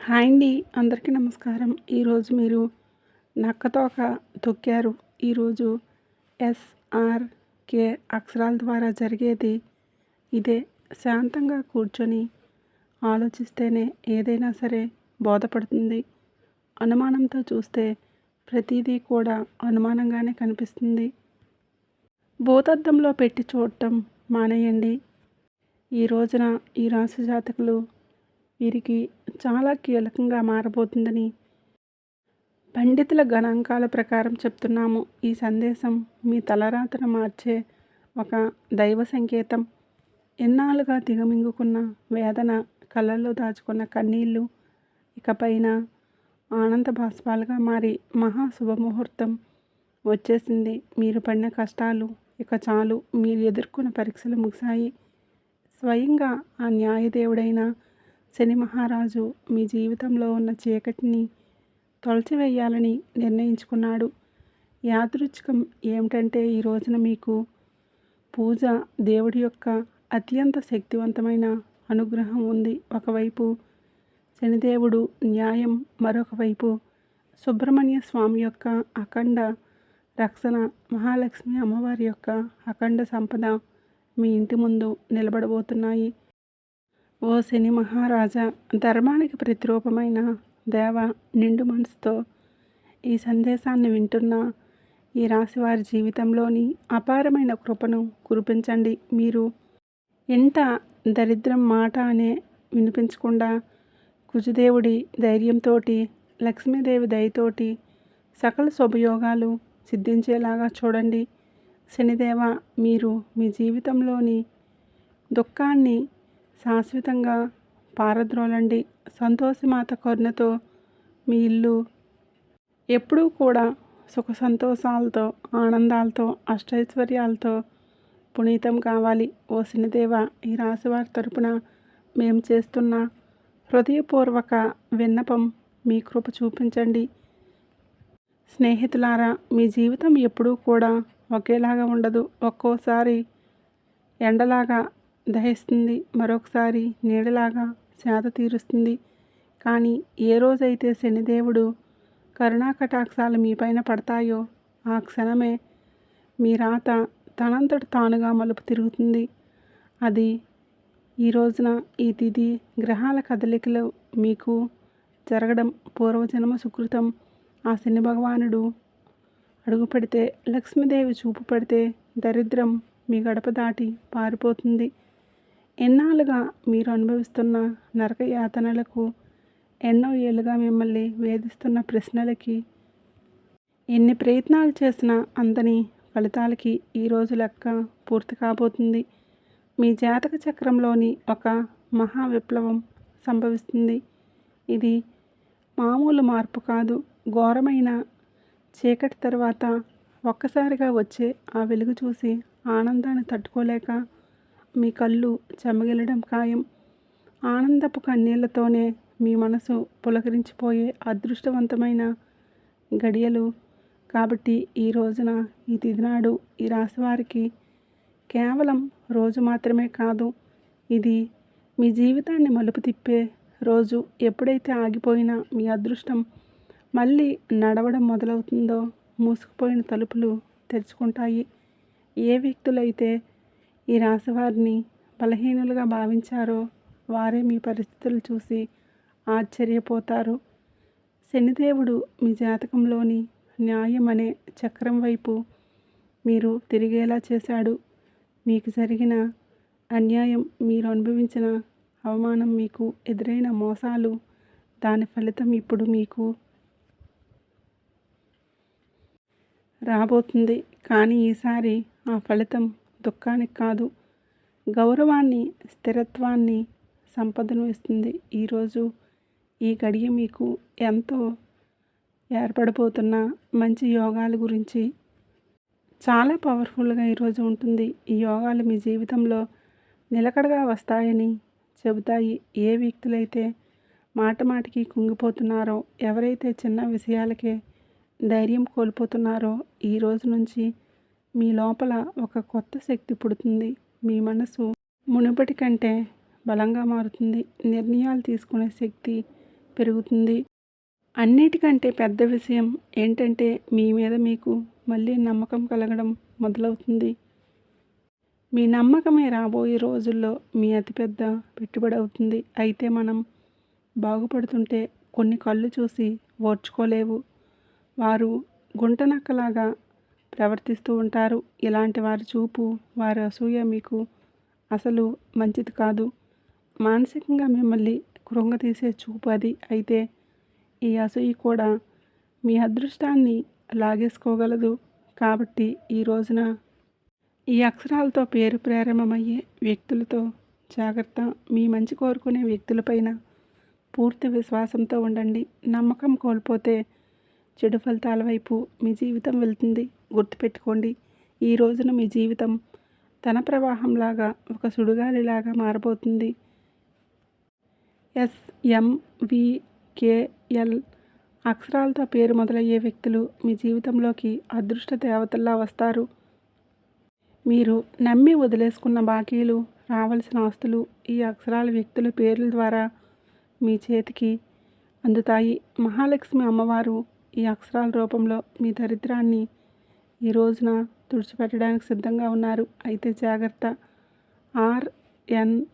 Hi అండి. అందరికీ నమస్కారం. ఈరోజు మీరు నక్కతోక తొక్కారు. ఈరోజు ఎస్ఆర్కే అక్షరాల ద్వారా జరిగేది ఇదే. శాంతంగా కూర్చొని ఆలోచిస్తేనే ఏదైనా సరే బోధపడుతుంది. అనుమానంతో చూస్తే ప్రతిదీ కూడా అనుమానంగానే కనిపిస్తుంది. భూతద్దంలో పెట్టి చూడటం మానేయండి. ఈ రోజున ఈ రాశి జాతకులు వీరికి చాలా కీలకంగా మారబోతుందని పండితుల గణాంకాల ప్రకారం చెప్తున్నాము. ఈ సందేశం మీ తలరాతను మార్చే ఒక దైవ సంకేతం. ఎన్నాళ్ళుగా దిగమింగుకున్న వేదన, కళ్ళల్లో దాచుకున్న కన్నీళ్ళు ఇకపైన ఆనంద బాష్పాలుగా మారి మహా శుభముహూర్తం వచ్చేసింది. మీరు పడిన కష్టాలు ఇక చాలు. మీరు ఎదుర్కొన్న పరీక్షలు ముగిశాయి. స్వయంగా ఆ న్యాయదేవుడైన శని మహారాజు మీ జీవితంలో ఉన్న చీకటిని తొలచివేయాలని నిర్ణయించుకున్నాడు. యాదృచ్ఛికం ఏమిటంటే ఈ రోజున మీకు పూజ, దేవుడి యొక్క అత్యంత శక్తివంతమైన అనుగ్రహం ఉంది. ఒకవైపు శనిదేవుడు న్యాయం, మరొక వైపు సుబ్రహ్మణ్య స్వామి యొక్క అఖండ రక్షణ, మహాలక్ష్మి అమ్మవారి యొక్క అఖండ సంపద మీ ఇంటి ముందు నిలబడబోతున్నాయి. ఓ శని మహారాజా, ధర్మానికి ప్రతిరూపమైన దేవ, నిండు మనసుతో ఈ సందేశాన్ని వింటున్న ఈ రాశివారి జీవితంలోని అపారమైన కృపను కురిపించండి. మీరు ఇంట దరిద్రం మాట అనే వినిపించకుండా కుజదేవుడి ధైర్యంతో, లక్ష్మీదేవి దయతోటి సకల శుభయోగాలు సిద్ధించేలాగా చూడండి. శనిదేవ, మీరు మీ జీవితంలోని దుఃఖాన్ని శాశ్వతంగా పారద్రోలండి. సంతోషమాత కరుణతో మీ ఇల్లు ఎప్పుడూ కూడా సుఖ సంతోషాలతో, ఆనందాలతో, అష్టైశ్వర్యాలతో పునీతం కావాలి. ఓ శనిదేవ, ఈ రాశివారి తరపున మేము చేస్తున్న హృదయపూర్వక విన్నపం మీ కృప చూపించండి. స్నేహితులారా, మీ జీవితం ఎప్పుడూ కూడా ఒకేలాగా ఉండదు. ఒక్కోసారి ఎండలాగా దహిస్తుంది, మరొకసారి నీడలాగా సేద తీరుస్తుంది. కానీ ఏ రోజైతే శనిదేవుడు కరుణాకటాక్షాలు మీపైన పడతాయో ఆ క్షణమే మీ రాత తనంతట తానుగా మలుపు తిరుగుతుంది. అది ఈ రోజున ఈ తిథి గ్రహాల కదలికలు మీకు జరగడం పూర్వజన్మ సుకృతం. ఆ శని భగవానుడు అడుగు పెడితే, లక్ష్మీదేవి చూపు పెడితే దరిద్రం మీ గడప దాటి పారిపోతుంది. ఎన్నాళ్ళుగా మీరు అనుభవిస్తున్న నరక యాతనలకు, ఎన్నో ఏళ్ళుగా మిమ్మల్ని వేధిస్తున్న ప్రశ్నలకి, ఎన్ని ప్రయత్నాలు చేసినా అందని ఫలితాలకి ఈరోజు లెక్క పూర్తి కాబోతుంది. మీ జాతక చక్రంలోని ఒక మహా విప్లవం సంభవిస్తుంది. ఇది మామూలు మార్పు కాదు. ఘోరమైన చీకటి తర్వాత ఒక్కసారిగా వచ్చే ఆ వెలుగు చూసి ఆనందాన్ని తట్టుకోలేక మీ కళ్ళు చెమ్మగిల్లడం ఖాయం. ఆనందపు కన్నీళ్లతోనే మీ మనసు పులకరించిపోయే అదృష్టవంతమైన గడియలు. కాబట్టి ఈ రోజున, ఈ తిథి నాడు ఈ రాశివారికి కేవలం రోజు మాత్రమే కాదు, ఇది మీ జీవితాన్ని మలుపు తిప్పే రోజు. ఎప్పుడైతే ఆగిపోయిన మీ అదృష్టం మళ్ళీ నడవడం మొదలవుతుందో మూసుకుపోయిన తలుపులు తెరుచుకుంటాయి. ఏ వ్యక్తులైతే ఈ రాశివారిని బలహీనులుగా భావించారో వారే మీ పరిస్థితులు చూసి ఆశ్చర్యపోతారు. శనిదేవుడు మీ జాతకంలోని న్యాయం అనే చక్రం వైపు మీరు తిరిగేలా చేశాడు. మీకు జరిగిన అన్యాయం, మీరు అనుభవించిన అవమానం, మీకు ఎదురైన మోసాలు, దాని ఫలితం ఇప్పుడు మీకు రాబోతుంది. కానీ ఈసారి ఆ ఫలితం దుఃఖానికి కాదు, గౌరవాన్ని, స్థిరత్వాన్ని, సంపదను ఇస్తుంది. ఈరోజు ఈ గడియ మీకు ఎంతో ఏర్పడబోతున్న మంచి యోగాల గురించి చాలా పవర్ఫుల్గా ఈరోజు ఉంటుంది. ఈ యోగాలు మీ జీవితంలో నిలకడగా వస్తాయని చెబుతాయి. ఏ వ్యక్తులైతే మాటికి కుంగిపోతున్నారో, ఎవరైతే చిన్న విషయాలకే ధైర్యం కోల్పోతున్నారో, ఈ రోజు నుంచి మీ లోపల ఒక కొత్త శక్తి పుడుతుంది. మీ మనసు మునుపటి కంటే బలంగా మారుతుంది. నిర్ణయాలు తీసుకునే శక్తి పెరుగుతుంది. అన్నిటికంటే పెద్ద విషయం ఏంటంటే మీ మీద మీకు మళ్ళీ నమ్మకం కలగడం మొదలవుతుంది. మీ నమ్మకమే రాబోయే రోజుల్లో మీ అతిపెద్ద పెట్టుబడి అవుతుంది. అయితే మనం బాగుపడుతుంటే కొన్ని కళ్ళు చూసి ఓర్చుకోలేవు. వారు గుంటనక్కలాగా ప్రవర్తిస్తూ ఉంటారు. ఇలాంటి వారి చూపు, వారి అసూయ మీకు అసలు మంచిది కాదు. మానసికంగా మిమ్మల్ని కృంగతీసే చూపు అది. అయితే ఈ అసూయ కూడా మీ అదృష్టాన్ని లాగేసుకోగలదు. కాబట్టి ఈ రోజున ఈ అక్షరాలతో పేరు ప్రారంభమయ్యే వ్యక్తులతో జాగ్రత్త. మీ మంచి కోరుకునే వ్యక్తులపైన పూర్తి విశ్వాసంతో ఉండండి. నమ్మకం కోల్పోతే చెడు ఫలితాల వైపు మీ జీవితం వెళ్తుంది. గుర్తుపెట్టుకోండి, ఈ రోజున మీ జీవితం తన ప్రవాహంలాగా ఒక సుడిగాలిలాగా మారబోతుంది. SMVKL అక్షరాలతో పేరు మొదలయ్యే వ్యక్తులు మీ జీవితంలోకి అదృష్ట దేవతల్లా వస్తారు. మీరు నమ్మి వదిలేసుకున్న బాకీలు, రావాల్సిన ఆస్తులు ఈ అక్షరాల వ్యక్తుల పేర్ల ద్వారా మీ చేతికి అందుతాయి. మహాలక్ష్మి అమ్మవారు ఈ అక్షరాల రూపంలో మీ దరిద్రాన్ని ఈ రోజున తుడిచిపెట్టడానికి సిద్ధంగా ఉన్నారు. అయితే జాగ్రత్త. RNPV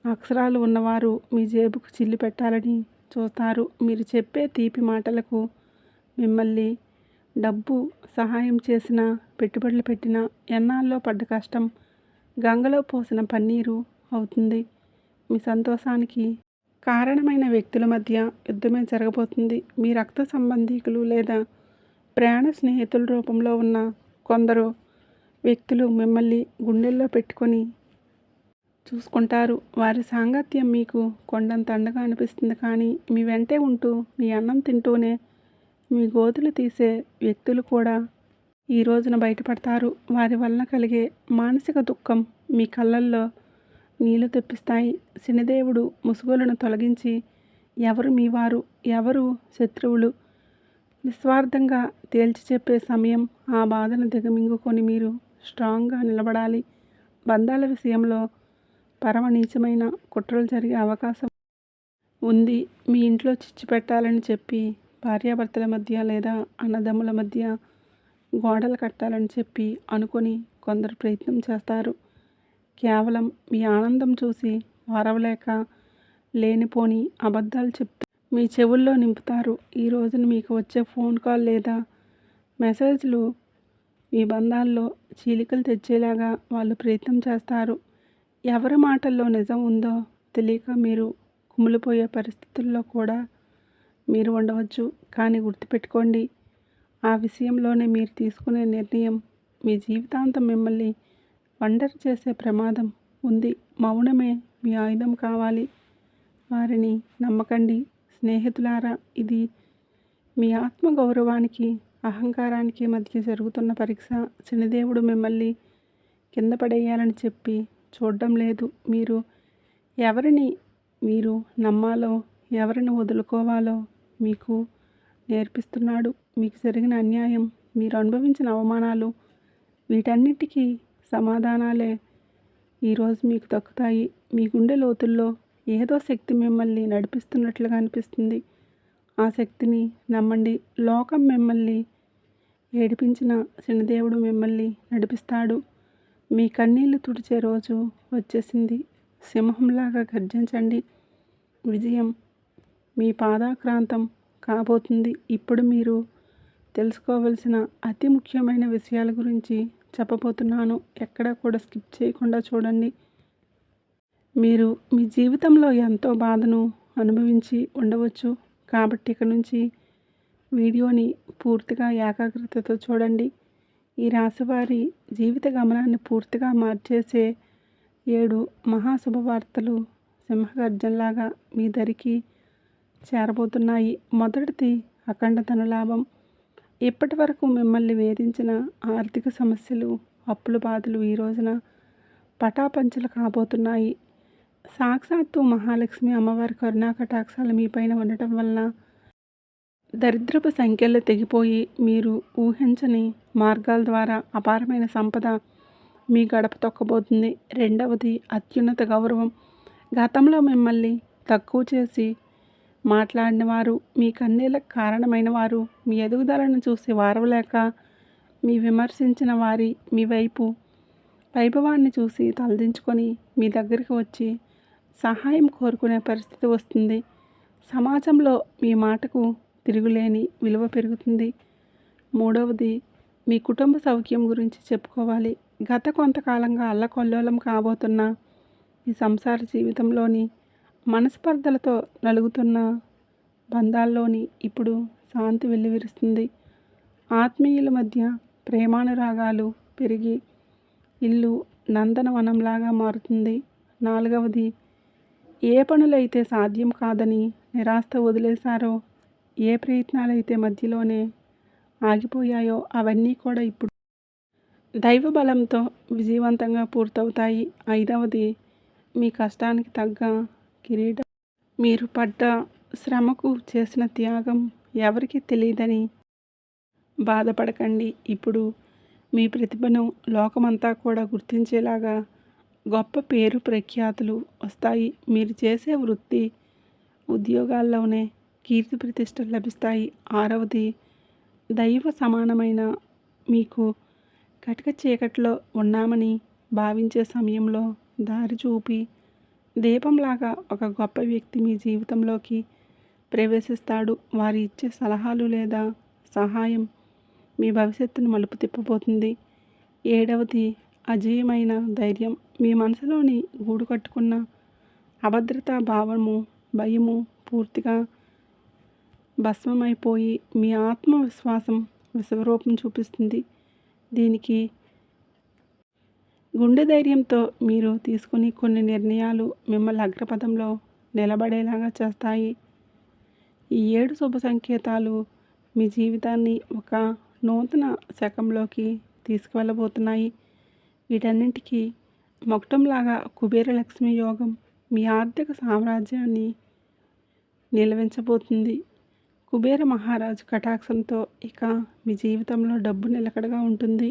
అక్షరాలు ఉన్నవారు మీ జేబుకు చిల్లు పెట్టాలని చూస్తారు. మీరు చెప్పే తీపి మాటలకు మిమ్మల్ని డబ్బు సహాయం చేసిన, పెట్టుబడులు పెట్టిన, ఎన్నాళ్ళలో పడ్డ కష్టం గంగలో పోసిన పన్నీరు అవుతుంది. మీ సంతోషానికి కారణమైన వ్యక్తుల మధ్య యుద్ధమే జరగబోతుంది. మీ రక్త సంబంధీకులు లేదా ప్రాణ స్నేహితుల రూపంలో ఉన్న కొందరు వ్యక్తులు మిమ్మల్ని గుండెల్లో పెట్టుకొని చూసుకుంటారు. వారి సాంగత్యం మీకు కొండంత అండగా అనిపిస్తుంది. కానీ మీ వెంటే ఉంటూ, మీ అన్నం తింటూనే మీ గోతులు తీసే వ్యక్తులు కూడా ఈ రోజున బయటపడతారు. వారి వలన కలిగే మానసిక దుఃఖం మీ కళ్ళల్లో నీళ్లు తెప్పిస్తాయి. శనిదేవుడు ముసుగులను తొలగించి ఎవరు మీ వారు, ఎవరు శత్రువులు నిస్వార్థంగా తేల్చి చెప్పే సమయం. ఆ బాధను దిగమింగుకొని మీరు స్ట్రాంగ్గా నిలబడాలి. బంధాల విషయంలో పరమ నీచమైన కుట్రలు జరిగే అవకాశం ఉంది. మీ ఇంట్లో చిచ్చు పెట్టాలని చెప్పి భార్యాభర్తల మధ్య లేదా అన్నదమ్ముల మధ్య గోడలు కట్టాలని చెప్పి అనుకొని కొందరు ప్రయత్నం చేస్తారు. కేవలం మీ ఆనందం చూసి వారవలేక లేనిపోని అబద్ధాలు చెప్తూ మీ చెవుల్లో నింపుతారు. ఈ రోజున మీకు వచ్చే ఫోన్ కాల్ లేదా మెసేజ్లు మీ బంధాల్లో చీలికలు తెచ్చేలాగా వాళ్ళు ప్రయత్నం చేస్తారు. ఎవరి మాటల్లో నిజం ఉందో తెలియక మీరు కుమిలిపోయే పరిస్థితుల్లో కూడా మీరు ఉండవచ్చు. కానీ గుర్తుపెట్టుకోండి, ఆ విషయంలోనే మీరు తీసుకునే నిర్ణయం మీ జీవితాంతం మిమ్మల్ని ఒంటరి చేసే ప్రమాదం ఉంది. మౌనమే మీ ఆయుధం కావాలి. వారిని నమ్మకండి. స్నేహితులారా, ఇది మీ ఆత్మగౌరవానికి, అహంకారానికి మధ్య జరుగుతున్న పరీక్ష. శనిదేవుడు మిమ్మల్ని కింద పడేయాలని చెప్పి చూడడం లేదు. ఎవరిని మీరు నమ్మాలో, ఎవరిని వదులుకోవాలో మీకు నేర్పిస్తున్నాడు. మీకు జరిగిన అన్యాయం, మీరు అనుభవించిన అవమానాలు, వీటన్నిటికీ సమాధానాలే ఈరోజు మీకు దక్కుతాయి. మీ గుండె లోతుల్లో ఏదో శక్తి మిమ్మల్ని నడిపిస్తున్నట్లుగా అనిపిస్తుంది. ఆ శక్తిని నమ్మండి. లోకం మిమ్మల్ని ఏడిపించిన శనిదేవుడు మిమ్మల్ని నడిపిస్తాడు. మీ కన్నీళ్లు తుడిచే రోజు వచ్చేసింది. సింహంలాగా గర్జించండి. విజయం మీ పాదాక్రాంతం కాబోతుంది. ఇప్పుడు మీరు తెలుసుకోవలసిన అతి ముఖ్యమైన విషయాల గురించి చెప్పబోతున్నాను. ఎక్కడా కూడా స్కిప్ చేయకుండా చూడండి. మీరు మీ జీవితంలో ఎంతో బాధను అనుభవించి ఉండవచ్చు. కాబట్టి ఇక నుంచి వీడియోని పూర్తిగా ఏకాగ్రతతో చూడండి. ఈ రాశివారి జీవిత గమనాన్ని పూర్తిగా మార్చేసే 7 మహాశుభవార్తలు సింహగర్జనలాగా మీ దరికి చేరబోతున్నాయి. మొదటిది అఖండ ధనలాభం. ఇప్పటి వరకు మిమ్మల్ని వేధించిన ఆర్థిక సమస్యలు, అప్పుల బాధలు ఈ రోజున పటాపంచలు కాబోతున్నాయి. సాక్షాత్తు మహాలక్ష్మి అమ్మవారి కరుణా కటాక్షాలు మీపైన ఉండటం వలన దరిద్రపు సంఖ్యలు తెగిపోయి మీరు ఊహించని మార్గాల ద్వారా అపారమైన సంపద మీ గడప తొక్కబోతుంది. రెండవది అత్యున్నత గౌరవం. గతంలో మిమ్మల్ని తక్కువ చేసి మాట్లాడిన వారు, మీ కన్నీళ్ళకు కారణమైన వారు, మీ ఎదుగుదలను చూసి వారవలేక మీ విమర్శించిన వారి మీ వైభవాన్ని చూసి తలదించుకొని మీ దగ్గరికి వచ్చి సహాయం కోరుకునే పరిస్థితి వస్తుంది. సమాజంలో మీ మాటకు తిరుగులేని విలువ పెరుగుతుంది. మూడవది, మీ కుటుంబ సౌఖ్యం గురించి చెప్పుకోవాలి. గత కొంతకాలంగా అల్లకల్లోలం కాబోతున్న మీ సంసార జీవితంలోని మనస్పర్ధలతో నలుగుతున్న బంధాల్లోని ఇప్పుడు శాంతి వెల్లివిరుస్తుంది. ఆత్మీయుల మధ్య ప్రేమానురాగాలు పెరిగి ఇల్లు నందనవనంలాగా మారుతుంది. నాలుగవది, ఏ పనులైతే సాధ్యం కాదని నిరాశతో వదిలేశారో, ఏ ప్రయత్నాలైతే మధ్యలోనే ఆగిపోయాయో అవన్నీ కూడా ఇప్పుడు దైవ బలంతో విజయవంతంగా పూర్తవుతాయి. ఐదవది, మీ కష్టానికి తగ్గ కిరీటం. మీరు పడ్డ శ్రమకు చేసిన త్యాగం ఎవరికీ తెలియదని బాధపడకండి. ఇప్పుడు మీ ప్రతిభను లోకమంతా కూడా గుర్తించేలాగా గొప్ప పేరు ప్రఖ్యాతులు వస్తాయి. మీరు చేసే వృత్తి ఉద్యోగాల్లోనే కీర్తి ప్రతిష్టలు లభిస్తాయి. ఆరవది, దైవ సమానమైన మీకు కటిక చీకట్లో ఉన్నామని భావించే సమయంలో దారి చూపి దీపంలాగా ఒక గొప్ప వ్యక్తి మీ జీవితంలోకి ప్రవేశిస్తాడు. వారి ఇచ్చే సలహాలు లేదా సహాయం మీ భవిష్యత్తును మలుపు తిప్పబోతుంది. ఏడవది, అజేయమైన ధైర్యం. మీ మనసులోని గూడు కట్టుకున్న అభద్రతా భావము, భయము పూర్తిగా భస్మమైపోయి మీ ఆత్మవిశ్వాసం విశ్వరూపం చూపిస్తుంది. దీనికి గుండె ధైర్యంతో మీరు తీసుకుని కొన్ని నిర్ణయాలు మిమ్మల్ని అగ్రపథంలో నిలబడేలాగా చేస్తాయి. ఈ 7 శుభ సంకేతాలు మీ జీవితాన్ని ఒక నూతన శకంలోకి తీసుకువెళ్ళబోతున్నాయి. వీటన్నింటికీ మొక్కటంలాగా కుబేర లక్ష్మి యోగం మీ ఆర్థిక సామ్రాజ్యాన్ని నిలవించబోతుంది. కుబేర మహారాజు కటాక్షంతో ఇక మీ జీవితంలో డబ్బు నిలకడగా ఉంటుంది.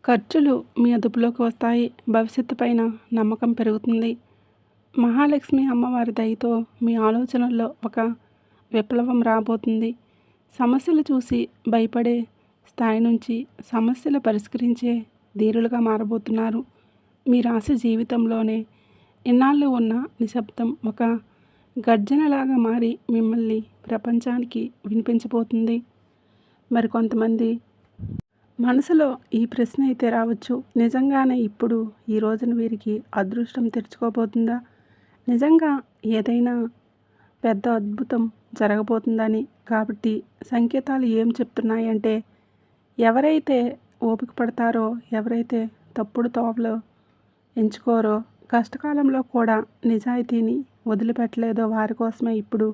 ఖర్చులు మీ అదుపులోకి వస్తాయి. భవిష్యత్తు పైన నమ్మకం పెరుగుతుంది. మహాలక్ష్మి అమ్మవారి దయతో మీ ఆలోచనల్లో ఒక విప్లవం రాబోతుంది. సమస్యలు చూసి భయపడే స్థాయి నుంచి సమస్యలు పరిష్కరించే ధీరులుగా మారబోతున్నారు. మీ రాశి జీవితంలోనే ఇన్నాళ్ళు ఉన్న నిశ్శబ్దం ఒక గర్జనలాగా మారి మిమ్మల్ని ప్రపంచానికి వినిపించబోతుంది. మరికొంతమంది మనసులో ఈ ప్రశ్న అయితే రావచ్చు, నిజంగానే ఇప్పుడు ఈ రోజున వీరికి అదృష్టం తెరుచుకోబోతుందా? నిజంగా ఏదైనా పెద్ద అద్భుతం జరగబోతుందని. కాబట్టి సంకేతాలు ఏం చెప్తున్నాయంటే, ఎవరైతే ఓపిక పడతారో, ఎవరైతే తప్పుడు తోవలో ఎంచుకోరో, కష్టకాలంలో కూడా నిజాయితీని వదిలిపెట్టలేదో వారి కోసమే ఇప్పుడు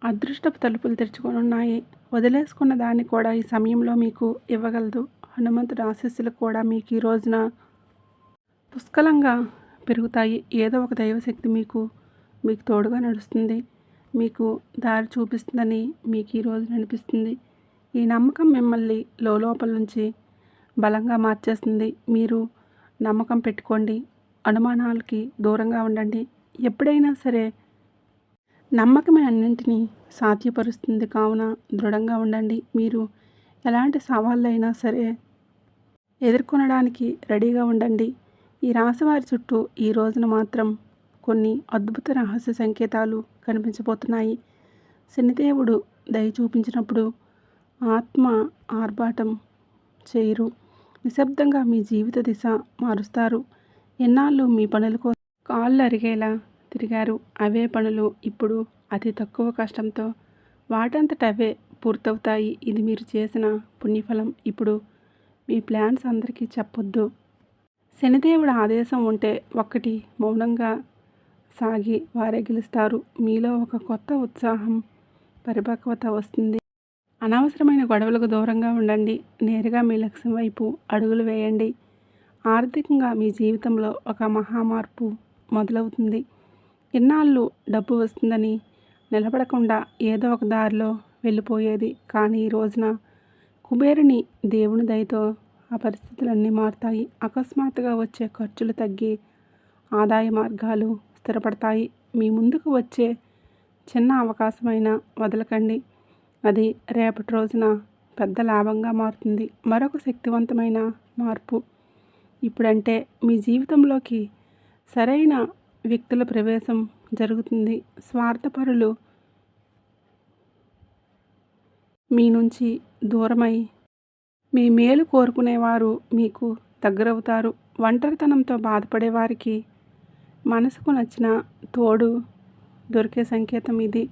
అదృష్టపు తలుపులు తెరుచుకొనున్నాయి. వదిలేసుకున్న దాన్ని కూడా ఈ సమయంలో మీకు ఇవ్వగలదు. హనుమంతుడి ఆశీస్సులు కూడా మీకు ఈ రోజున పుష్కలంగా పెరుగుతాయి. ఏదో ఒక దైవశక్తి మీకు తోడుగా నడుస్తుంది, మీకు దారి చూపిస్తుందని మీకు ఈ రోజున అనిపిస్తుంది. ఈ నమ్మకం మిమ్మల్ని లోపల నుంచి బలంగా మార్చేస్తుంది. మీరు నమ్మకం పెట్టుకోండి, అనుమానాలకి దూరంగా ఉండండి. ఎప్పుడైనా సరే నమ్మకమే అన్నింటినీ సాధ్యపరుస్తుంది. కావున దృఢంగా ఉండండి. మీరు ఎలాంటి సవాళ్ళైనా సరే ఎదుర్కొనడానికి రెడీగా ఉండండి. ఈ రాశివారి చుట్టూ ఈ రోజున మాత్రం కొన్ని అద్భుత రహస్య సంకేతాలు కనిపించబోతున్నాయి. శనిదేవుడు దయ చూపించినప్పుడు ఆత్మ ఆర్భాటం చేయరు. నిశ్శబ్దంగా మీ జీవిత దిశ మారుస్తారు. ఎన్నాళ్ళు మీ పనుల కోసం కాళ్ళు అరిగేలా తిరిగారు. అవే పనులు ఇప్పుడు అతి తక్కువ కష్టంతో వాటంతట అవే పూర్తవుతాయి. ఇది మీరు చేసిన పుణ్యఫలం. ఇప్పుడు మీ ప్లాన్స్ అందరికీ చెప్పొద్దు. శనిదేవుడు ఆదేశం ఉంటే ఒక్కటి మౌనంగా సాగి వారే గెలుస్తారు. మీలో ఒక కొత్త ఉత్సాహం, పరిపక్వత వస్తుంది. అనవసరమైన గొడవలకు దూరంగా ఉండండి. నేరుగా మీ లక్ష్యం వైపు అడుగులు వేయండి. ఆర్థికంగా మీ జీవితంలో ఒక మహామార్పు మొదలవుతుంది. ఇన్నాళ్ళు డబ్బు వస్తుందని నిలబడకుండా ఏదో ఒక దారిలో వెళ్ళిపోయేది. కానీ ఈ రోజున కుబేరుని దేవుని దయతో ఆ పరిస్థితులన్నీ మారుతాయి. అకస్మాత్తుగా వచ్చే ఖర్చులు తగ్గి ఆదాయ మార్గాలు స్థిరపడతాయి. మీ ముందుకు వచ్చే చిన్న అవకాశమైనా వదలకండి. అది రేపటి రోజున పెద్ద లాభంగా మారుతుంది. మరొక శక్తివంతమైన మార్పు ఇప్పుడంటే మీ జీవితంలోకి సరైన వ్యక్తుల ప్రవేశం జరుగుతుంది. స్వార్థపరులు మీ నుంచి దూరమై మీ మేలు కోరుకునేవారు మీకు దగ్గరవుతారు. ఒంటరితనంతో బాధపడే వారికి మనసుకు నచ్చిన తోడు దొరికే సంకేతం ఇది.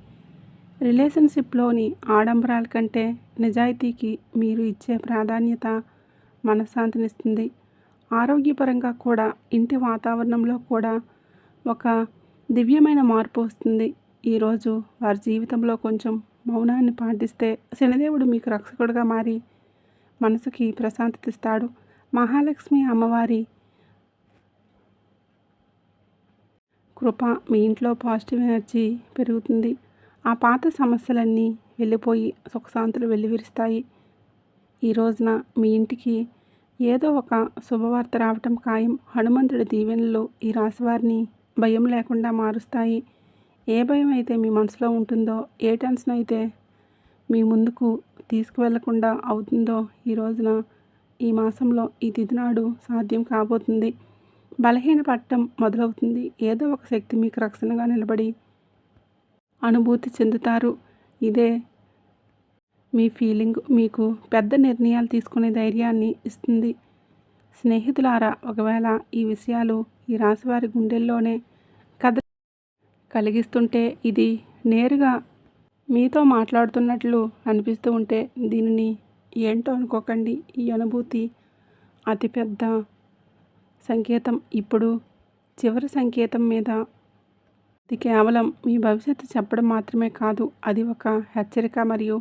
రిలేషన్షిప్లోని ఆడంబరాల కంటే నిజాయితీకి మీరు ఇచ్చే ప్రాధాన్యత మనశ్శాంతినిస్తుంది. ఆరోగ్యపరంగా కూడా ఇంటి వాతావరణంలో కూడా ఒక దివ్యమైన మార్పు వస్తుంది. ఈరోజు వారి జీవితంలో కొంచెం మౌనాన్ని పాటిస్తే శనిదేవుడు మీకు రక్షకుడుగా మారి మనసుకి ప్రశాంతత ఇస్తాడు. మహాలక్ష్మి అమ్మవారి కృప మీ ఇంట్లో పాజిటివ్ ఎనర్జీ పెరుగుతుంది. ఆ పాత సమస్యలన్నీ వెళ్ళిపోయి సుఖశాంతులు వెల్లివిరుస్తాయి. ఈ రోజున మీ ఇంటికి ఏదో ఒక శుభవార్త రావటం ఖాయం. హనుమంతుడి దీవెనలు ఈ రాశివారిని భయం లేకుండా మారుస్తాయి. ఏ భయం అయితే మీ మనసులో ఉంటుందో, ఏ టెన్షన్ అయితే మీ ముందుకు తీసుకువెళ్లకుండా అవుతుందో ఈ రోజున ఈ మాసంలో ఈ తిథి నాడు సాధ్యం కాబోతుంది. బలహీనపడటం మొదలవుతుంది. ఏదో ఒక శక్తి మీకు రక్షణగా నిలబడి అనుభూతి చెందుతారు. ఇదే మీ ఫీలింగ్ మీకు పెద్ద నిర్ణయాలు తీసుకునే ధైర్యాన్ని ఇస్తుంది. స్నేహితులారా, ఒకవేళ ఈ విషయాలు ఈ రాశివారి గుండెల్లోనే కథ కలిగిస్తుంటే, ఇది నేరుగా మీతో మాట్లాడుతున్నట్లు అనిపిస్తూ ఉంటే దీనిని ఏంటో అనుకోకండి. ఈ అనుభూతి అతిపెద్ద సంకేతం. ఇప్పుడు చివరి సంకేతం మీద ఇది కేవలం మీ భవిష్యత్తు చెప్పడం మాత్రమే కాదు, అది ఒక హెచ్చరిక మరియు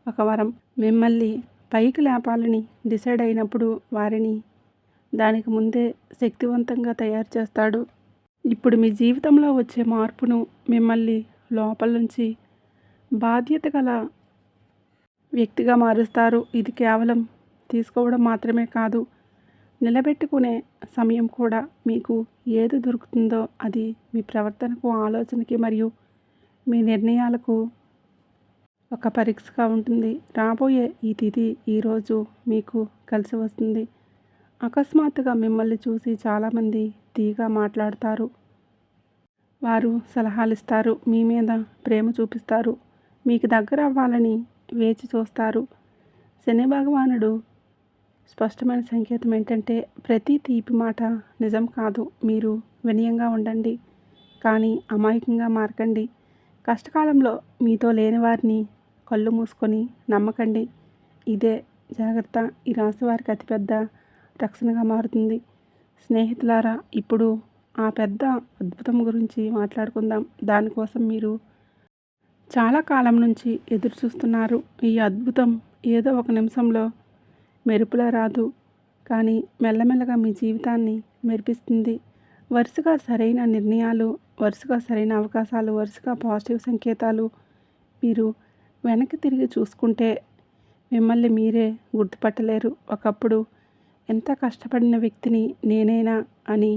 ఒక వరం. మిమ్మల్ని పైకి లేపాలని డిసైడ్ అయినప్పుడు వారిని దానికి ముందే శక్తివంతంగా తయారు చేస్తాడు. ఇప్పుడు మీ జీవితంలో వచ్చే మార్పును మిమ్మల్ని లోపల నుంచి బాధ్యత గల వ్యక్తిగా మారుస్తారు. ఇది కేవలం తీసుకోవడం మాత్రమే కాదు, నిలబెట్టుకునే సమయం కూడా. మీకు ఏది దొరుకుతుందో అది మీ ప్రవర్తనకు, ఆలోచనకి మరియు మీ నిర్ణయాలకు ఒక పరీక్షగా ఉంటుంది. రాబోయే ఈ తిథి ఈరోజు మీకు కలిసి వస్తుంది. అకస్మాత్తుగా మిమ్మల్ని చూసి చాలామంది తీగా మాట్లాడతారు. వారు సలహాలు ఇస్తారు, మీ మీద ప్రేమ చూపిస్తారు, మీకు దగ్గర అవ్వాలని వేచి చూస్తారు. శని భగవానుడు స్పష్టమైన సంకేతం ఏంటంటే, ప్రతి తీపి మాట నిజం కాదు. మీరు వినయంగా ఉండండి, కానీ అమాయకంగా మారకండి. కష్టకాలంలో మీతో లేని వారిని కళ్ళు మూసుకొని నమ్మకండి. ఇదే జాగ్రత్త ఈ రాశి వారికి అతిపెద్ద రక్షణగా మారుతుంది. స్నేహితులారా, ఇప్పుడు ఆ పెద్ద అద్భుతం గురించి మాట్లాడుకుందాం. దానికోసం మీరు చాలా కాలం నుంచి ఎదురు చూస్తున్నారు. ఈ అద్భుతం ఏదో ఒక నిమిషంలో మెరుపులా రాదు, కానీ మెల్లమెల్లగా మీ జీవితాన్ని మెరిపిస్తుంది. వరుసగా సరైన నిర్ణయాలు, వరుసగా సరైన అవకాశాలు, వరుసగా పాజిటివ్ సంకేతాలు. మీరు వెనక్కి తిరిగి చూసుకుంటే మిమ్మల్ని మీరే గుర్తుపట్టలేరు. ఒకప్పుడు ఎంత కష్టపడిన వ్యక్తిని నేనేనా అని.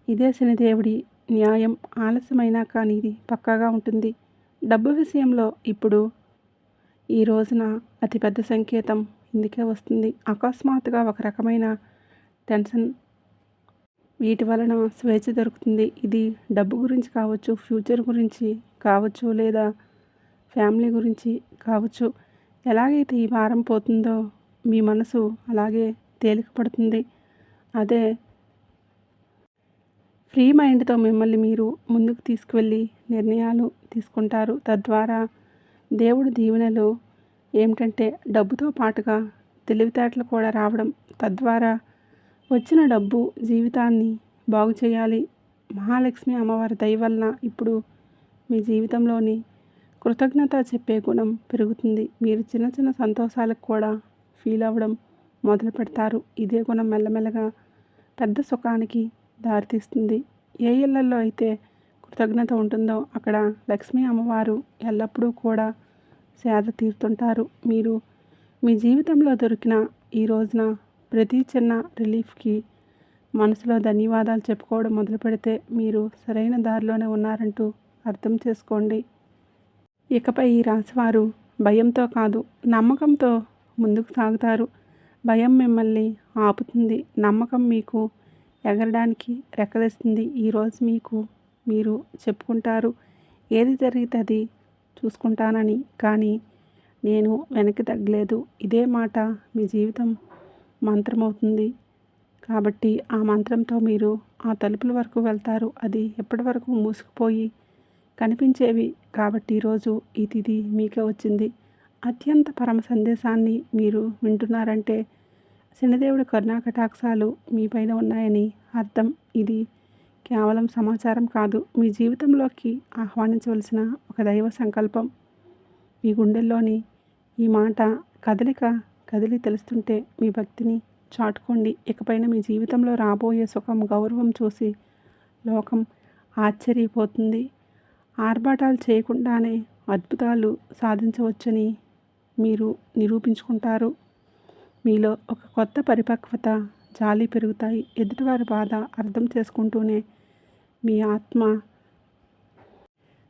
ఇదే శనిదేవుడి న్యాయం. ఆలస్యమైనా కానీ ఇది పక్కాగా ఉంటుంది. డబ్బు విషయంలో ఇప్పుడు ఈ రోజున అతిపెద్ద సంకేతం ఇందుకే వస్తుంది. అకస్మాత్తుగా ఒక రకమైన టెన్షన్, వీటి వలన స్వేచ్ఛ దొరుకుతుంది. ఇది డబ్బు గురించి కావచ్చు, ఫ్యూచర్ గురించి కావచ్చు, లేదా ఫ్యామిలీ గురించి కావచ్చు. ఎలాగైతే ఈ భారం పోతుందో మీ మనసు అలాగే తేలిక పడుతుంది. అదే ఫ్రీ మైండ్తో మిమ్మల్ని మీరు ముందుకు తీసుకువెళ్ళి నిర్ణయాలు తీసుకుంటారు. తద్వారా దేవుడి దీవెనలు ఏమిటంటే, డబ్బుతో పాటుగా తెలివితేటలు కూడా రావడం. తద్వారా వచ్చిన డబ్బు జీవితాన్ని బాగు చేయాలి. మహాలక్ష్మి అమ్మవారి దయ వలన ఇప్పుడు మీ జీవితంలోని కృతజ్ఞత చెప్పే గుణం పెరుగుతుంది. మీరు చిన్న చిన్న సంతోషాలకు కూడా ఫీల్ అవ్వడం మొదలు పెడతారు. ఇదే గుణం మెల్లమెల్లగా పెద్ద సుఖానికి దారితీస్తుంది. ఏ ఇళ్లలో అయితే కృతజ్ఞత ఉంటుందో అక్కడ లక్ష్మీ అమ్మవారు ఎల్లప్పుడూ కూడా సేద తీరుతుంటారు. మీరు మీ జీవితంలో దొరికిన ఈ రోజున ప్రతి చిన్న రిలీఫ్కి మనసులో ధన్యవాదాలు చెప్పుకోవడం మొదలు పెడితే మీరు సరైన దారిలోనే ఉన్నారంటూ అర్థం చేసుకోండి. ఇకపై ఈ రాశివారు భయంతో కాదు, నమ్మకంతో ముందుకు సాగుతారు. భయం మిమ్మల్ని ఆపుతుంది, నమ్మకం మీకు ఎగరడానికి రెక్కలిస్తుంది. ఈరోజు మీరు చెప్పుకుంటారు, ఏది జరిగితే అది చూసుకుంటానని, కానీ నేను వెనక్కి తగ్గలేదు. ఇదే మాట మీ జీవితం మంత్రమవుతుంది. కాబట్టి ఆ మంత్రంతో మీరు ఆ తలుపుల వరకు వెళ్తారు. అది ఎప్పటి వరకు మూసుకుపోయి కనిపించేవి. కాబట్టి ఈరోజు ఈ తిథి మీకే వచ్చింది. అత్యంత పరమ సందేశాన్ని మీరు వింటున్నారంటే శనిదేవుడి కరుణాకటాక్షాలు మీపైన ఉన్నాయని అర్థం. ఇది కేవలం సమాచారం కాదు, మీ జీవితంలోకి ఆహ్వానించవలసిన ఒక దైవ సంకల్పం. మీ గుండెల్లోని ఈ మాట కదిలి తెలుస్తుంటే మీ భక్తిని చాటుకోండి. ఇకపైన మీ జీవితంలో రాబోయే సుఖం, గౌరవం చూసి లోకం ఆశ్చర్యపోతుంది. ఆర్భాటాలు చేయకుండానే అద్భుతాలు సాధించవచ్చని మీరు నిరూపించుకుంటారు. మీలో ఒక కొత్త పరిపక్వత, జాలి పెరుగుతాయి. ఎదుటివారి బాధ అర్థం చేసుకుంటూనే మీ ఆత్మ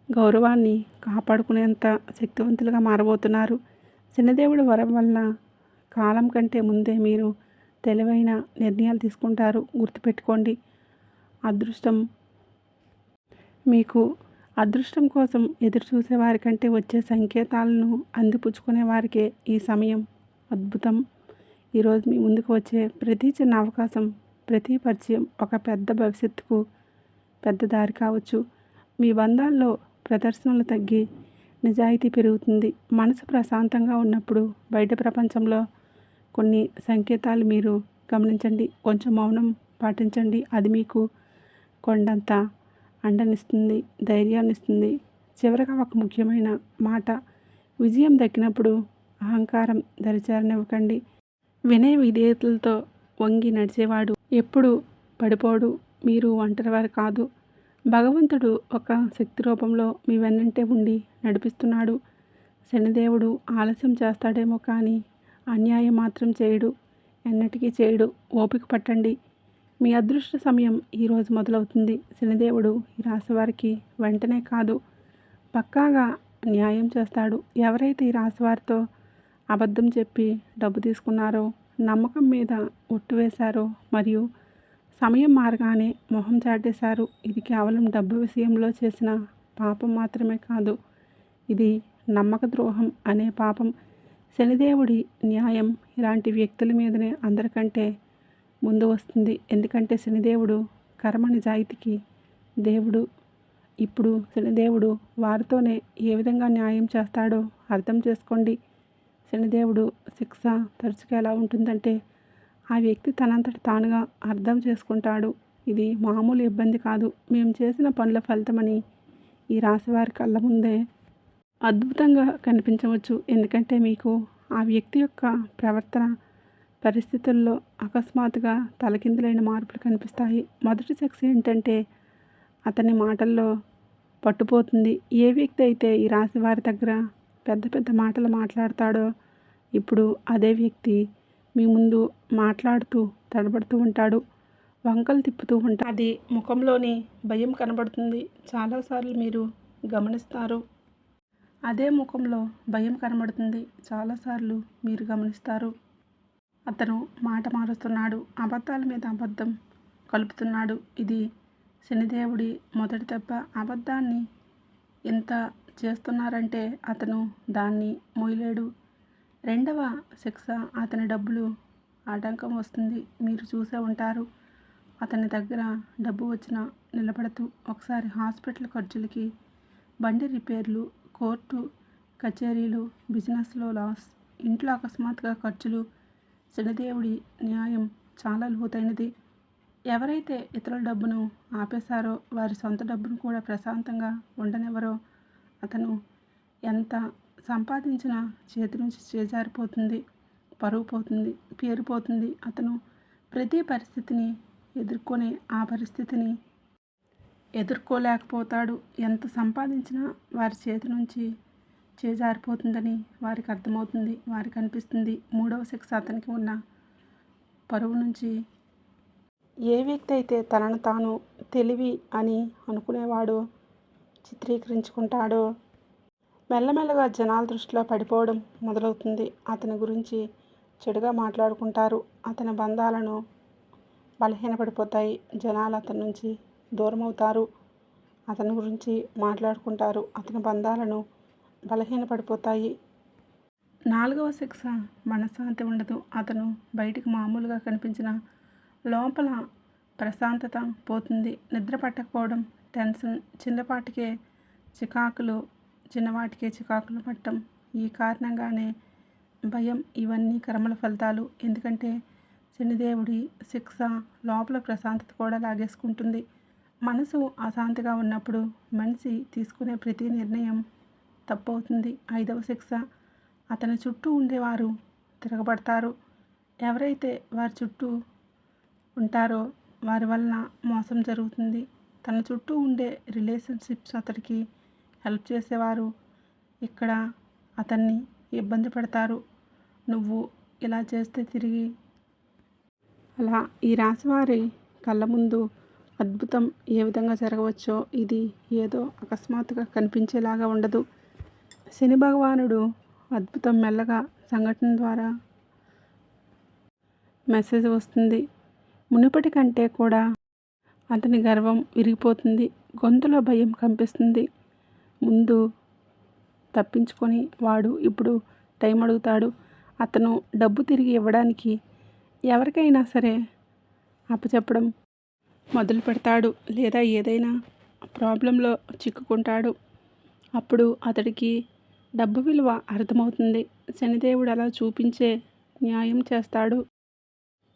గౌరవాన్ని కాపాడుకునేంత శక్తివంతులుగా మారబోతున్నారు. శనిదేవుడి వరం వల్ల కాలం కంటే ముందే మీరు తెలివైన నిర్ణయాలు తీసుకుంటారు. గుర్తుపెట్టుకోండి, అదృష్టం కోసం ఎదురు చూసేవారి కంటే వచ్చే సంకేతాలను అందిపుచ్చుకునే వారికే ఈ సమయం అద్భుతం. ఈరోజు మీ ముందుకు వచ్చే ప్రతి చిన్న అవకాశం, ప్రతి పరిచయం ఒక పెద్ద భవిష్యత్తుకు పెద్ద దారి కావచ్చు. మీ బంధాల్లో ప్రదర్శనలు తగ్గి నిజాయితీ పెరుగుతుంది. మనసు ప్రశాంతంగా ఉన్నప్పుడు బయట ప్రపంచంలో కొన్ని సంకేతాలు మీరు గమనించండి. కొంచెం మౌనం పాటించండి. అది మీకు కొండంత అండనిస్తుంది, ధైర్యాన్ని ఇస్తుంది. చివరగా ఒక ముఖ్యమైన మాట, విజయం దక్కినప్పుడు అహంకారం దరిచేరనివ్వకండి. వినయ విధేయతలతో వంగి నడిచేవాడు ఎప్పుడు పడిపోడు. మీరు ఒంటరివారు కాదు. భగవంతుడు ఒక శక్తి రూపంలో మీ వెన్నంటే ఉండి నడిపిస్తున్నాడు. శనిదేవుడు ఆలస్యం చేస్తాడేమో కానీ అన్యాయం మాత్రం చేయడు, ఎన్నటికీ చేయడు. ఓపిక పట్టండి, మీ అదృష్ట సమయం ఈరోజు మొదలవుతుంది. శనిదేవుడు ఈ రాశి వారికి వెంటనే కాదు, పక్కాగా న్యాయం చేస్తాడు. ఎవరైతే ఈ రాశి వారితో అబద్ధం చెప్పి డబ్బు తీసుకున్నారో, నమ్మకం మీద ఒట్టు వేశారో, మరియు సమయం మారగానే మొహం చాటేశారు, ఇది కేవలం డబ్బు విషయంలో చేసిన పాపం మాత్రమే కాదు, ఇది నమ్మక ద్రోహం అనే పాపం. శనిదేవుడి న్యాయం ఇలాంటి వ్యక్తుల మీదనే అందరికంటే ముందు వస్తుంది. ఎందుకంటే శనిదేవుడు కర్మ నిజాయితీకి దేవుడు. ఇప్పుడు శనిదేవుడు వారితోనే ఏ విధంగా న్యాయం చేస్తాడో అర్థం చేసుకోండి. శనిదేవుడు శిక్ష తరచుగా ఎలా ఉంటుందంటే ఆ వ్యక్తి తనంతట తానుగా అర్థం చేసుకుంటాడు. ఇది మామూలు ఇబ్బంది కాదు, మేము చేసిన పనుల ఫలితమని ఈ రాశివారి కళ్ళ ముందే అద్భుతంగా కనిపించవచ్చు. ఎందుకంటే మీకు ఆ వ్యక్తి యొక్క ప్రవర్తన, పరిస్థితుల్లో అకస్మాత్తుగా తలకిందులైన మార్పులు కనిపిస్తాయి. మొదటి శిక్ష ఏంటంటే అతని మాటల్లో పట్టుపోతుంది. ఏ వ్యక్తి అయితే ఈ రాశి వారి దగ్గర పెద్ద పెద్ద మాటలు మాట్లాడతాడో ఇప్పుడు అదే వ్యక్తి మీ ముందు మాట్లాడుతూ తడబడుతూ ఉంటాడు, వంకలు తిప్పుతూ ఉంటాడు. అది ముఖంలోని భయం కనబడుతుంది. చాలాసార్లు మీరు గమనిస్తారు, అదే ముఖంలో భయం కనబడుతుంది. చాలాసార్లు మీరు గమనిస్తారు, అతను మాట మారుస్తున్నాడు, అబద్ధాల మీద అబద్ధం కలుపుతున్నాడు. ఇది శనిదేవుడి మొదటి దెబ్బ. అబద్ధాన్ని ఎంత చేస్తున్నారంటే అతను దాన్ని మోయలేడు. రెండవ శిక్ష, అతని డబ్బులు ఆటంకం వస్తుంది. మీరు చూసే ఉంటారు, అతని దగ్గర డబ్బు వచ్చినా నిలబడదు. ఒకసారి హాస్పిటల్ ఖర్చులకి, బండి రిపేర్లు, కోర్టు కచేరీలు, బిజినెస్లో లాస్, ఇంట్లో అకస్మాత్తుగా ఖర్చులు. శనిదేవుడి న్యాయం చాలా లోతైనది. ఎవరైతే ఇతరుల డబ్బును ఆపేశారో వారి సొంత డబ్బును కూడా ప్రశాంతంగా ఉండనివ్వరో. అతను ఎంత సంపాదించినా చేతి నుంచి చేజారిపోతుంది, పరువు పోతుంది, పేరు పోతుంది. అతను ప్రతి పరిస్థితిని ఎదుర్కొనే ఆ పరిస్థితిని ఎదుర్కోలేకపోతాడు. ఎంత సంపాదించినా వారి చేతి నుంచి చేజారిపోతుందని వారికి అర్థమవుతుంది, వారికి అనిపిస్తుంది. మూడవ శిక్ష, అతనికి ఉన్న పరువు నుంచి. ఏ వ్యక్తి అయితే తనను తాను తెలివి అని అనుకునేవాడో చిత్రీకరించుకుంటాడో మెల్లమెల్లగా జనాల దృష్టిలో పడిపోవడం మొదలవుతుంది. అతని గురించి చెడుగా మాట్లాడుకుంటారు. అతని బంధాలను బలహీనపడిపోతాయి. జనాలు అతని నుంచి దూరం అవుతారు. అతని గురించి మాట్లాడుకుంటారు. అతని బంధాలను బలహీనపడిపోతాయి. 4వ శిక్ష మనశ్శాంతి ఉండదు. అతను బయటికి మామూలుగా కనిపించిన లోపల ప్రశాంతత పోతుంది. నిద్ర పట్టకపోవడం, టెన్షన్, చిన్నవాటికే చికాకులు పట్టడం, ఈ కారణంగానే భయం, ఇవన్నీ కర్మల ఫలితాలు. ఎందుకంటే శనిదేవుడి శిక్ష లోపల ప్రశాంతత కూడా లాగేసుకుంటుంది. మనసు అశాంతిగా ఉన్నప్పుడు మనిషి తీసుకునే ప్రతి నిర్ణయం తప్పవుతుంది. 5వ శిక్ష అతని చుట్టూ ఉండేవారు తిరగబడతారు. ఎవరైతే వారి చుట్టూ ఉంటారో వారి వలన మోసం జరుగుతుంది. తన చుట్టూ ఉండే రిలేషన్షిప్స్ అతడికి హెల్ప్ చేసేవారు ఇక్కడ అతన్ని ఇబ్బంది పెడతారు. నువ్వు ఇలా చేస్తే తిరిగి అలా ఈ రాశివారి కళ్ళ ముందు అద్భుతం ఏ విధంగా జరగవచ్చో ఇది ఏదో అకస్మాత్తుగా కనిపించేలాగా ఉండదు. శని భగవానుడు అద్భుతం మెల్లగా సంఘటన ద్వారా మెసేజ్ వస్తుంది. మునుపటి కంటే కూడా అతని గర్వం విరిగిపోతుంది. గొంతులో భయం కంపిస్తుంది. ముందు తప్పించుకొని వాడు ఇప్పుడు టైం అడుగుతాడు. అతను డబ్బు తిరిగి ఇవ్వడానికి ఎవరికైనా సరే అప్పచెప్పడం మొదలు పెడతాడు. లేదా ఏదైనా ప్రాబ్లంలో చిక్కుకుంటాడు. అప్పుడు అతడికి డబ్బు విలువ అర్థమవుతుంది. శనిదేవుడు అలా చూపించే న్యాయం చేస్తాడు.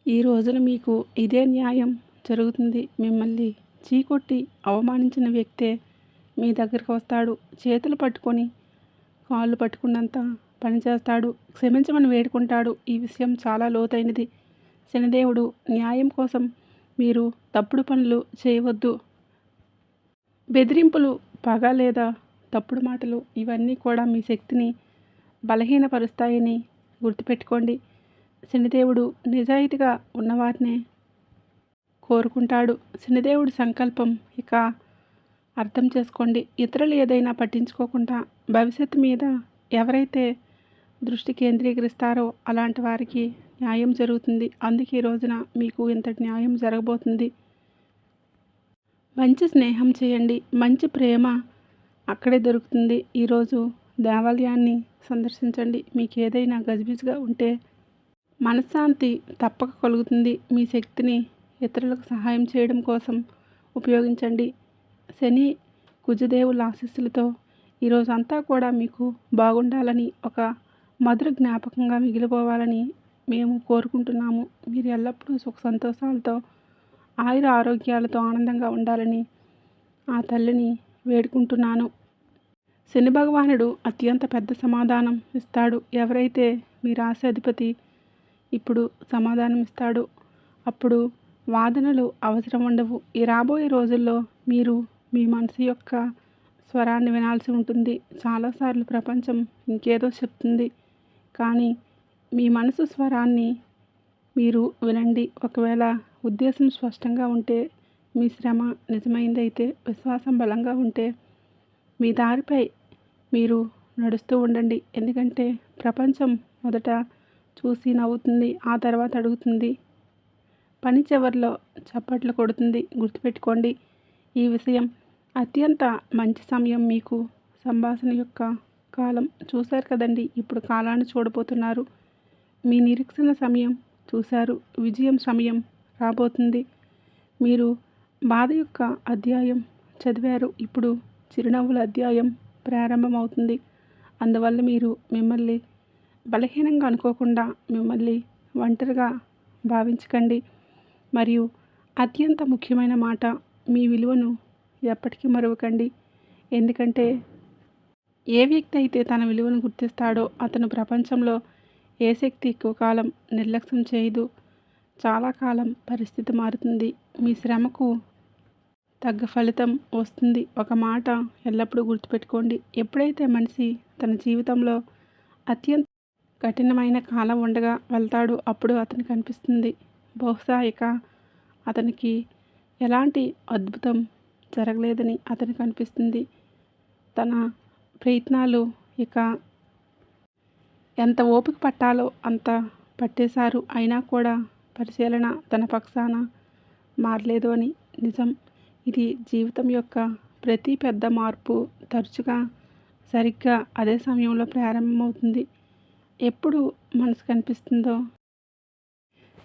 ఈ రోజున మీకు ఇదే న్యాయం జరుగుతుంది. మిమ్మల్ని చీకొట్టి అవమానించిన వ్యక్తే మీ దగ్గరికి వస్తాడు. చేతులు పట్టుకొని కాళ్ళు పట్టుకున్నంత పని చేస్తాడు. క్షమించమని వేడుకుంటాడు. ఈ విషయం చాలా లోతైనది. శనిదేవుడు న్యాయం కోసం మీరు తప్పుడు పనులు చేయవద్దు. బెదిరింపులు, పగ లేదా తప్పుడు మాటలు ఇవన్నీ కూడా మీ శక్తిని బలహీనపరుస్తాయని గుర్తుపెట్టుకోండి. శనిదేవుడు నిజాయితీగా ఉన్నవారినే కోరుకుంటాడు. శనిదేవుడి సంకల్పం ఇక అర్థం చేసుకోండి. ఇతరులు ఏదైనా పట్టించుకోకుండా భవిష్యత్తు మీద ఎవరైతే దృష్టి కేంద్రీకరిస్తారో అలాంటి వారికి న్యాయం జరుగుతుంది. అందుకే ఈ రోజున మీకు ఇంతటి న్యాయం జరగబోతుంది. మంచి స్నేహం చేయండి. మంచి ప్రేమ అక్కడే దొరుకుతుంది. ఈరోజు దేవాలయాన్ని సందర్శించండి. మీకు ఏదైనా గజిబిజిగా ఉంటే మనశ్శాంతి తప్పక కలుగుతుంది. మీ శక్తిని ఇతరులకు సహాయం చేయడం కోసం ఉపయోగించండి. శని కుజదేవుల ఆశీస్సులతో ఈరోజు అంతా కూడా మీకు బాగుండాలని, ఒక మధుర జ్ఞాపకంగా మిగిలిపోవాలని మేము కోరుకుంటున్నాము. మీరు ఎల్లప్పుడూ సుఖ సంతోషాలతో, ఆయుర ఆరోగ్యాలతో ఆనందంగా ఉండాలని ఆ తల్లిని వేడుకుంటున్నాను. శని భగవానుడు అత్యంత పెద్ద సమాధానం ఇస్తాడు. ఎవరైతే మీ రాశి అధిపతి ఇప్పుడు సమాధానం ఇస్తాడు. అప్పుడు వాదనలు అవసరం ఉండవు. ఈ రాబోయే రోజుల్లో మీరు మీ మనసు యొక్క స్వరాన్ని వినాల్సి ఉంటుంది. చాలాసార్లు ప్రపంచం ఇంకేదో చెప్తుంది, కానీ మీ మనసు స్వరాన్ని మీరు వినండి. ఒకవేళ ఉద్దేశం స్పష్టంగా ఉంటే, మీ శ్రమ నిజమైందైతే, విశ్వాసం బలంగా ఉంటే మీ దారిపై మీరు నడుస్తూ ఉండండి. ఎందుకంటే ప్రపంచం మొదట చూసి నవ్వుతుంది, ఆ తర్వాత అడుగుతుంది, పని చివరిలో చప్పట్లు కొడుతుంది. గుర్తుపెట్టుకోండి ఈ విషయం. అత్యంత మంచి సమయం మీకు సంభాషణ యొక్క కాలం. చూశారు కదండి, ఇప్పుడు కాలాన్ని చూడబోతున్నారు. మీ నిరీక్షణ సమయం చూశారు. విజయం సమయం రాబోతుంది. మీరు బాధ యొక్క అధ్యాయం చదివారు. ఇప్పుడు చిరునవ్వుల అధ్యాయం ప్రారంభమవుతుంది. అందువల్ల మీరు మిమ్మల్ని బలహీనంగా అనుకోకుండా, మిమ్మల్ని ఒంటరిగా భావించకండి. మరియు అత్యంత ముఖ్యమైన మాట, మీ విలువను ఎప్పటికీ మరవకండి. ఎందుకంటే ఏ వ్యక్తి అయితే తన విలువను గుర్తిస్తాడో అతను ప్రపంచంలో ఏ శక్తి ఎక్కువ కాలం నిర్లక్ష్యం చేయదు. చాలా కాలం పరిస్థితి మారుతుంది. మీ శ్రమకు తగ్గ ఫలితం వస్తుంది. ఒక మాట ఎల్లప్పుడూ గుర్తుపెట్టుకోండి. ఎప్పుడైతే మనిషి తన జీవితంలో అత్యంత కఠినమైన కాలం ఉండగా వెళ్తాడో అప్పుడు అతనికి అనిపిస్తుంది, బహుశా ఇక అతనికి ఎలాంటి అద్భుతం జరగలేదని అతనికి అనిపిస్తుంది. తన ప్రయత్నాలు ఇక ఎంత ఓపిక పట్టాలో అంత పట్టేశారు. అయినా కూడా పరిశీలన తన పక్షాన మారలేదు అని నిజం. ఇది జీవితం యొక్క ప్రతి పెద్ద మార్పు తరచుగా సరిగ్గా అదే సమయంలో ప్రారంభమవుతుంది. ఎప్పుడు మనసు కనిపిస్తుందో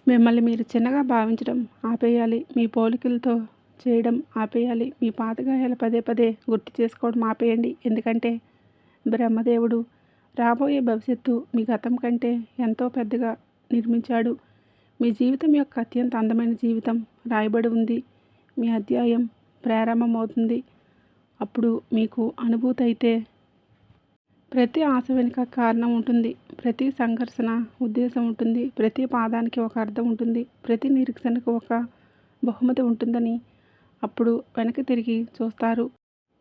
మిమ్మల్ని మీరు చిన్నగా భావించడం ఆపేయాలి. మీ పోలికలతో చేయడం ఆపేయాలి. మీ పాత గాయాలు పదే పదే గుర్తు చేసుకోవడం ఆపేయండి. ఎందుకంటే బ్రహ్మదేవుడు రాబోయే భవిష్యత్తు మీ గతం కంటే ఎంతో పెద్దగా నిర్మించాడు. మీ జీవితం యొక్క అత్యంత అందమైన జీవితం రాయబడి ఉంది. మీ అధ్యాయం ప్రారంభమవుతుంది. అప్పుడు మీకు అనుభూతి అయితే ప్రతి ఆశ వెనుక కారణం ఉంటుంది. ప్రతి సంఘర్షణ ఉద్దేశం ఉంటుంది. ప్రతి పాదానికి ఒక అర్థం ఉంటుంది. ప్రతి నిరీక్షణకు ఒక బహుమతి ఉంటుందని అప్పుడు వెనక్కి తిరిగి చూస్తారు.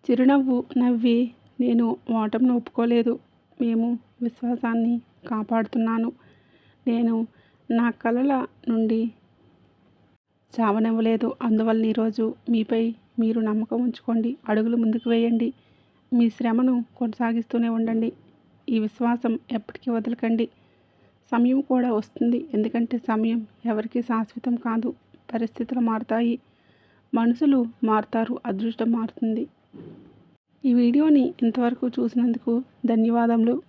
చిరునవ్వు నవ్వి, నేను ఓటమిని ఒప్పుకోలేదు. మేము విశ్వాసాన్ని కాపాడుతున్నాను. నేను నా కలల నుండి చావనివ్వలేదు. అందువల్ల ఈరోజు మీపై మీరు నమ్మకం ఉంచుకోండి. అడుగులు ముందుకు వేయండి. మీ శ్రమను కొనసాగిస్తూనే ఉండండి. ఈ విశ్వాసం ఎప్పటికీ వదలకండి. సమయం కూడా వస్తుంది. ఎందుకంటే సమయం ఎవరికీ శాశ్వతం కాదు. పరిస్థితులు మారుతాయి, మనుషులు మారుతారు, అదృష్టం మారుతుంది. ఈ వీడియోని ఇంతవరకు చూసినందుకు ధన్యవాదములు.